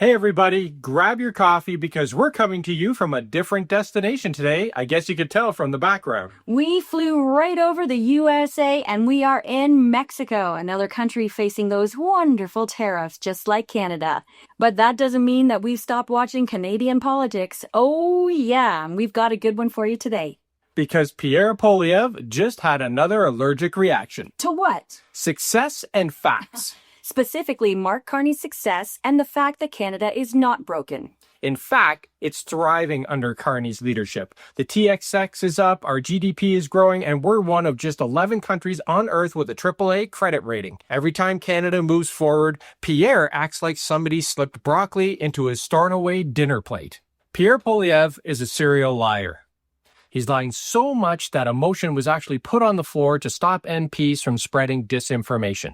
Hey everybody, grab your coffee because we're coming to you from a different destination today. I guess you could tell from the background. We flew right over the USA and we are in Mexico, another country facing those wonderful tariffs just like Canada. But that doesn't mean that we've stopped watching Canadian politics. Oh yeah, we've got a good one for you today. Because Pierre Poilievre just had another allergic reaction. To what? Success and facts. Specifically, Mark Carney's success and the fact that Canada is not broken. In fact, it's thriving under Carney's leadership. The TSX is up, our GDP is growing, and we're one of just 11 countries on Earth with a AAA credit rating. Every time Canada moves forward, Pierre acts like somebody slipped broccoli into his stored-away dinner plate. Pierre Poilievre is a serial liar. He's lying so much that a motion was actually put on the floor to stop MPs from spreading disinformation.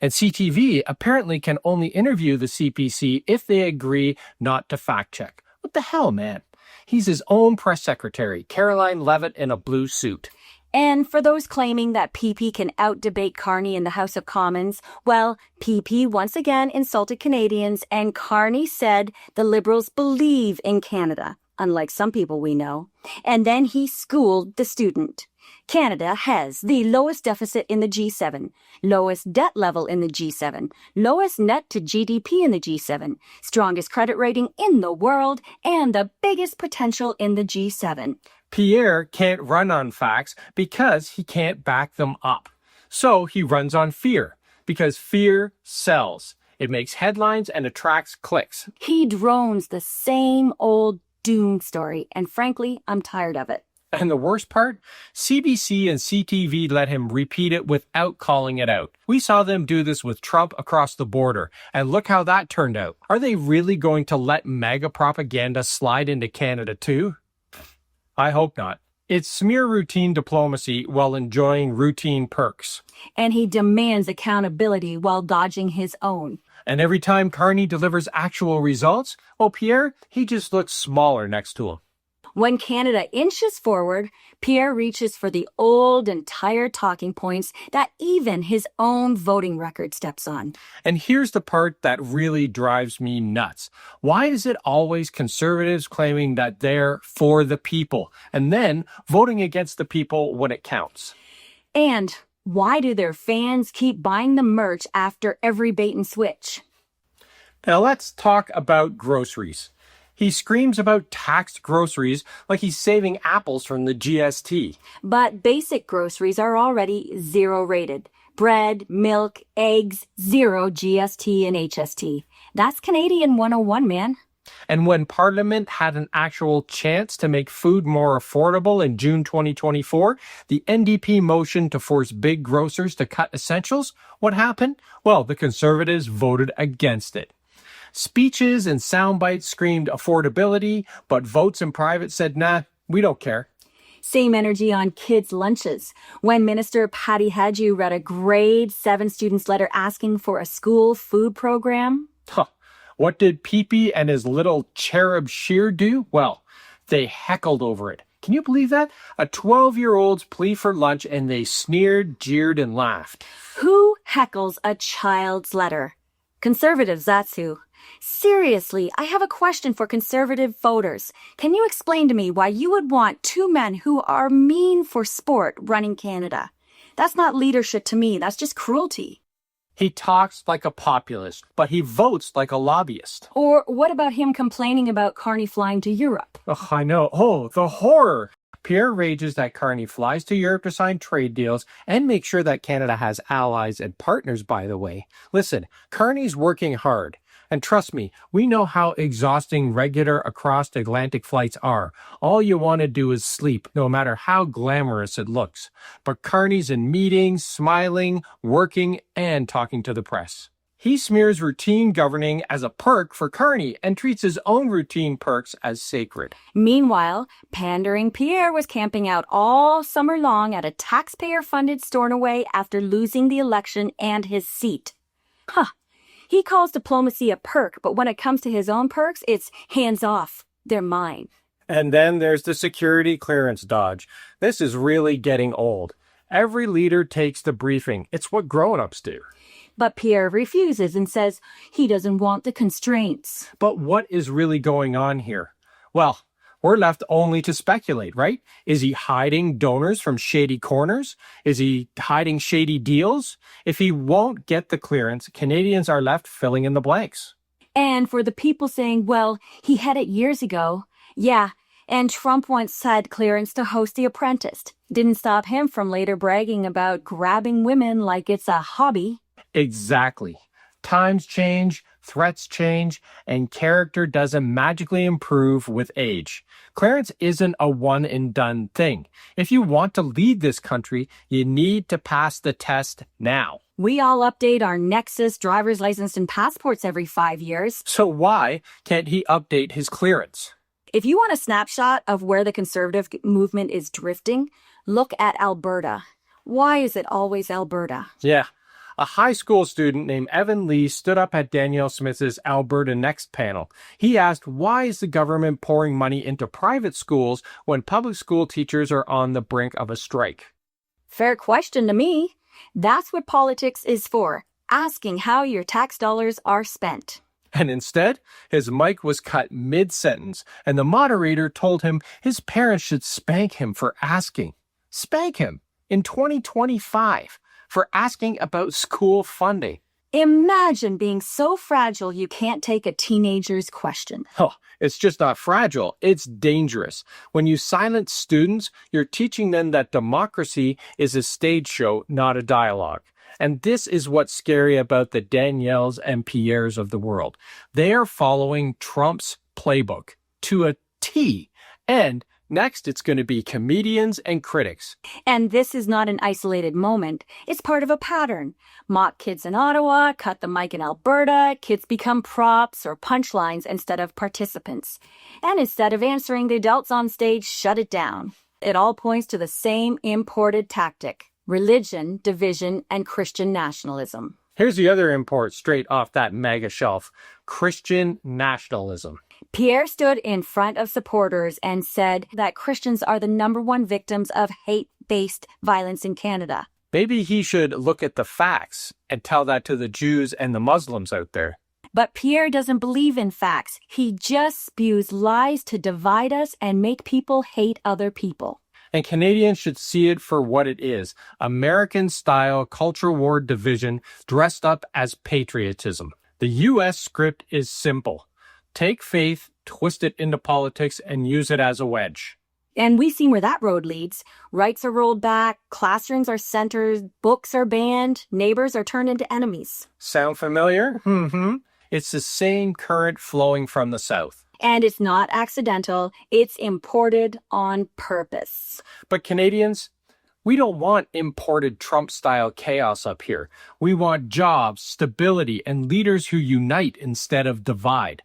And CTV apparently can only interview the CPC if they agree not to fact-check. What the hell, man? He's his own press secretary, Caroline Levitt in a blue suit. And for those claiming that PP can out-debate Carney in the House of Commons, well, PP once again insulted Canadians, and Carney said the Liberals believe in Canada, unlike some people we know. And then he schooled the student. Canada has the lowest deficit in the G7, lowest debt level in the G7, lowest net to GDP in the G7, strongest credit rating in the world, and the biggest potential in the G7. Pierre can't run on facts because he can't back them up. So he runs on fear, because fear sells. It makes headlines and attracts clicks. He drones the same old doom story, and frankly, I'm tired of it. And the worst part? CBC and CTV let him repeat it without calling it out. We saw them do this with Trump across the border, and look how that turned out. Are they really going to let MAGA propaganda slide into Canada too? I hope not. It's smear routine diplomacy while enjoying routine perks. And he demands accountability while dodging his own. And every time Carney delivers actual results, well, Pierre, he just looks smaller next to him. When Canada inches forward, Pierre reaches for the old and tired talking points that even his own voting record steps on. And here's the part that really drives me nuts. Why is it always conservatives claiming that they're for the people and then voting against the people when it counts? And why do their fans keep buying the merch after every bait and switch? Now let's talk about groceries. He screams about taxed groceries like he's saving apples from the GST. But basic groceries are already zero rated. Bread, milk, eggs, zero GST and HST. That's Canadian 101, man. And when Parliament had an actual chance to make food more affordable in June 2024, the NDP motion to force big grocers to cut essentials, what happened? Well, the Conservatives voted against it. Speeches and sound bites screamed affordability, but votes in private said, nah, we don't care. Same energy on kids' lunches. When Minister Patty Hadju read a grade 7 student's letter asking for a school food program. What did Pee-Pee and his little cherub Shear do? Well, they heckled over it. Can you believe that? A 12-year-old's plea for lunch, and they sneered, jeered, and laughed. Who heckles a child's letter? Conservatives, that's who. Seriously, I have a question for conservative voters. Can you explain to me why you would want two men who are mean for sport running Canada? That's not leadership to me. That's just cruelty. He talks like a populist, but he votes like a lobbyist. Or what about him complaining about Carney flying to Europe? Oh, I know. Oh, the horror. Pierre rages that Carney flies to Europe to sign trade deals and make sure that Canada has allies and partners, by the way. Listen, Carney's working hard. And trust me, we know how exhausting regular across-Atlantic flights are. All you want to do is sleep, no matter how glamorous it looks. But Carney's in meetings, smiling, working, and talking to the press. He smears routine governing as a perk for Carney and treats his own routine perks as sacred. Meanwhile, pandering Pierre was camping out all summer long at a taxpayer-funded Stornoway after losing the election and his seat. He calls diplomacy a perk, but when it comes to his own perks, it's hands off. They're mine. And then there's the security clearance dodge. This is really getting old. Every leader takes the briefing. It's what grown-ups do. But Pierre refuses and says he doesn't want the constraints. But what is really going on here? Well, we're left only to speculate, right? Is he hiding donors from shady corners? Is he hiding shady deals? If he won't get the clearance, Canadians are left filling in the blanks. And for the people saying, well, he had it years ago. Yeah, and Trump once had clearance to host The Apprentice. Didn't stop him from later bragging about grabbing women like it's a hobby. Exactly. Times change, threats change, and character doesn't magically improve with age. Clearance isn't a one-and-done thing. If you want to lead this country, you need to pass the test now. We all update our Nexus, driver's license, and passports every 5 years. So why can't he update his clearance? If you want a snapshot of where the conservative movement is drifting, look at Alberta. Why is it always Alberta? Yeah. A high school student named Evan Lee stood up at Danielle Smith's Alberta Next panel. He asked, why is the government pouring money into private schools when public school teachers are on the brink of a strike? Fair question to me. That's what politics is for, asking how your tax dollars are spent. And instead, his mic was cut mid-sentence, and the moderator told him his parents should spank him for asking. Spank him in 2025 for asking about school funding. Imagine being so fragile you can't take a teenager's question. Oh, it's just not fragile, it's dangerous. When you silence students, you're teaching them that democracy is a stage show, not a dialogue. And this is what's scary about the Danielles and Pierres of the world. They are following Trump's playbook to a T. And next, it's going to be comedians and critics. And this is not an isolated moment. It's part of a pattern. Mock kids in Ottawa, cut the mic in Alberta, kids become props or punchlines instead of participants. And instead of answering the adults on stage, shut it down. It all points to the same imported tactic: religion, division, and Christian nationalism. Here's the other import straight off that MAGA shelf: Christian nationalism. Pierre stood in front of supporters and said that Christians are the #1 victims of hate-based violence in Canada. Maybe he should look at the facts and tell that to the Jews and the Muslims out there. But Pierre doesn't believe in facts. He just spews lies to divide us and make people hate other people. And Canadians should see it for what it is: American-style culture war division dressed up as patriotism. The U.S. script is simple. Take faith, twist it into politics, and use it as a wedge. And we've seen where that road leads. Rights are rolled back, classrooms are censored, books are banned, neighbors are turned into enemies. Sound familiar? It's the same current flowing from the South. And it's not accidental, it's imported on purpose. But Canadians, we don't want imported Trump-style chaos up here. We want jobs, stability, and leaders who unite instead of divide.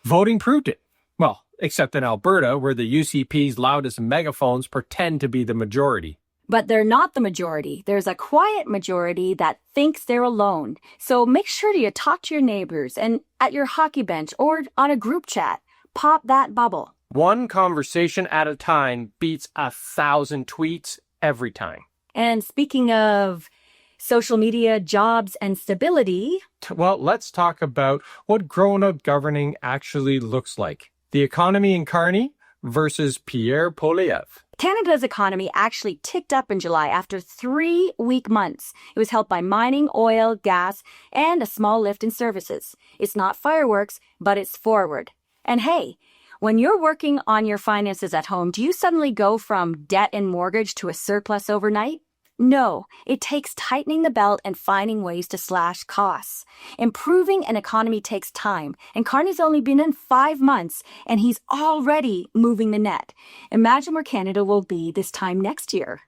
Voting proved it. Well, except in Alberta, where the UCP's loudest megaphones pretend to be the majority. But they're not the majority. There's a quiet majority that thinks they're alone. So make sure you talk to your neighbors and at your hockey bench or on a group chat. Pop that bubble. One conversation at a time beats 1,000 tweets every time. And speaking of social media, jobs, and stability... Well, let's talk about what grown-up governing actually looks like. The economy in Carney versus Pierre Poilievre. Canada's economy actually ticked up in July after 3 weak months. It was helped by mining, oil, gas, and a small lift in services. It's not fireworks, but it's forward. And hey, when you're working on your finances at home, do you suddenly go from debt and mortgage to a surplus overnight? No, it takes tightening the belt and finding ways to slash costs. Improving an economy takes time, and Carney's only been in 5 months, and he's already moving the net. Imagine where Canada will be this time next year.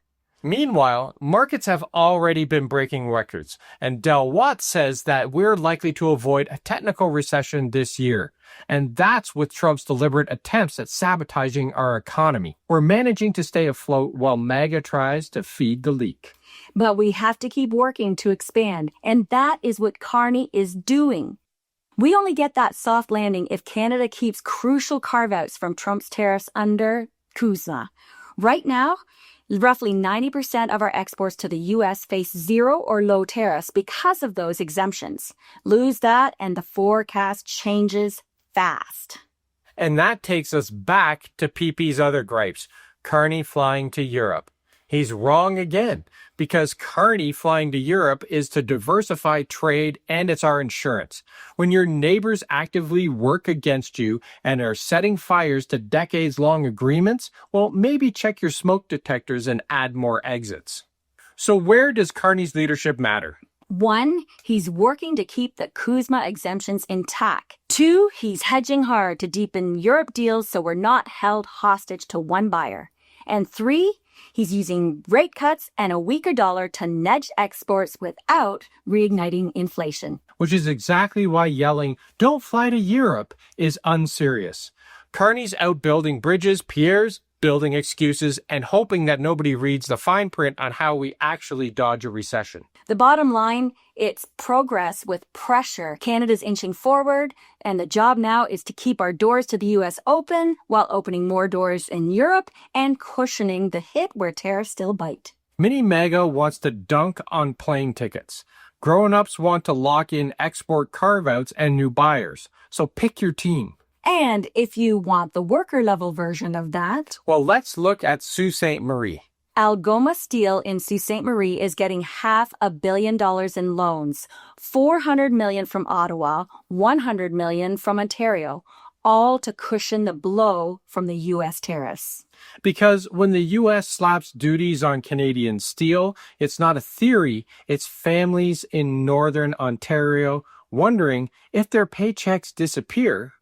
Meanwhile, markets have already been breaking records, and Del Watt says that we're likely to avoid a technical recession this year. And that's with Trump's deliberate attempts at sabotaging our economy. We're managing to stay afloat while MAGA tries to feed the leak. But we have to keep working to expand, and that is what Carney is doing. We only get that soft landing if Canada keeps crucial carve-outs from Trump's tariffs under CUSMA. Right now, Roughly 90% of our exports to the U.S. face zero or low tariffs because of those exemptions. Lose that and the forecast changes fast. And that takes us back to PP's other gripes, Carney flying to Europe. He's wrong again, because Carney flying to Europe is to diversify trade and it's our insurance. When your neighbors actively work against you and are setting fires to decades-long agreements, well, maybe check your smoke detectors and add more exits. So where does Carney's leadership matter? 1, he's working to keep the Kuzma exemptions intact. 2, he's hedging hard to deepen Europe deals so we're not held hostage to one buyer. And 3, he's using rate cuts and a weaker dollar to nudge exports without reigniting inflation. Which is exactly why yelling, "Don't fly to Europe," is unserious. Carney's out building bridges, Pierre's building excuses, and hoping that nobody reads the fine print on how we actually dodge a recession. The bottom line, it's progress with pressure. Canada's inching forward, and the job now is to keep our doors to the U.S. open while opening more doors in Europe and cushioning the hit where tariffs still bite. Mini-MAGA wants to dunk on plane tickets. Grown-ups want to lock in export carve-outs and new buyers. So pick your team. And if you want the worker-level version of that, Well, let's look at Sault Ste. Marie. Algoma Steel in Sault Ste. Marie is getting $500 million in loans, $400 million from Ottawa, $100 million from Ontario, all to cushion the blow from the U.S. tariffs. Because when the U.S. slaps duties on Canadian steel, it's not a theory, it's families in Northern Ontario wondering if their paychecks disappear,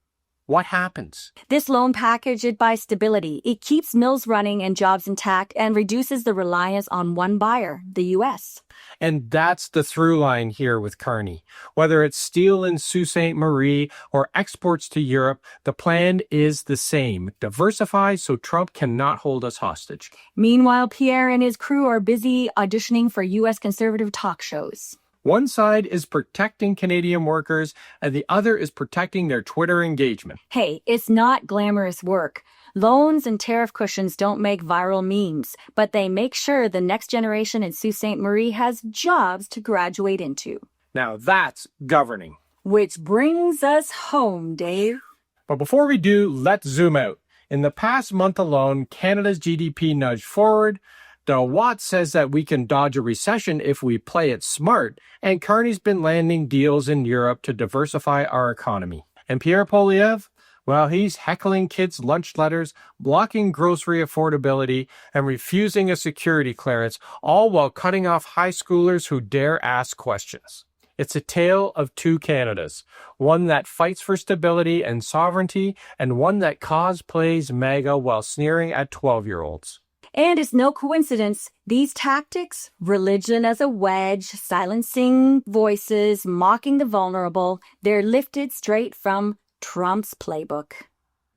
what happens? This loan package, it buys stability. It keeps mills running and jobs intact and reduces the reliance on one buyer, the U.S. And that's the through line here with Carney. Whether it's steel in Sault Ste. Marie or exports to Europe, the plan is the same. Diversify so Trump cannot hold us hostage. Meanwhile, Pierre and his crew are busy auditioning for U.S. conservative talk shows. One side is protecting Canadian workers, and the other is protecting their Twitter engagement. Hey, it's not glamorous work. Loans and tariff cushions don't make viral memes, but they make sure the next generation in Sault Ste. Marie has jobs to graduate into. Now that's governing. Which brings us home, Dave. But before we do, let's zoom out. In the past month alone, Canada's GDP nudged forward. The Watt says that we can dodge a recession if we play it smart, and Carney's been landing deals in Europe to diversify our economy. And Pierre Poilievre? Well, he's heckling kids' lunch letters, blocking grocery affordability, and refusing a security clearance, all while cutting off high schoolers who dare ask questions. It's a tale of two Canadas, one that fights for stability and sovereignty, and one that cosplays MAGA while sneering at 12-year-olds. And it's no coincidence, these tactics, religion as a wedge, silencing voices, mocking the vulnerable, they're lifted straight from Trump's playbook.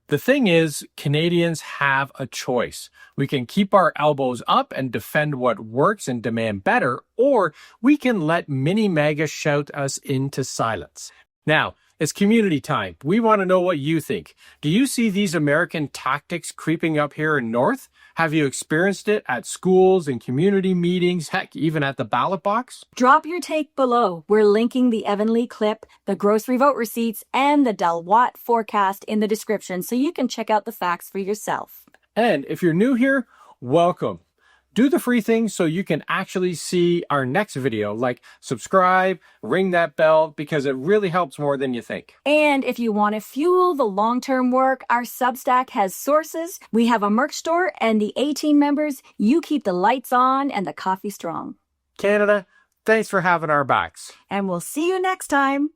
The thing is, Canadians have a choice. We can keep our elbows up and defend what works and demand better, or we can let Mini-MAGA shout us into silence. Now, it's community time. We want to know what you think. Do you see these American tactics creeping up here in North? Have you experienced it at schools and community meetings, heck, even at the ballot box? Drop your take below. We're linking the Evan Lee clip, the grocery vote receipts, and the Del Watt forecast in the description so you can check out the facts for yourself. And if you're new here, welcome. Do the free thing so you can actually see our next video, like subscribe, ring that bell, because it really helps more than you think. And if you want to fuel the long-term work, our Substack has sources. We have a merch store, and the A-Team members, you keep the lights on and the coffee strong. Canada, thanks for having our backs. And we'll see you next time.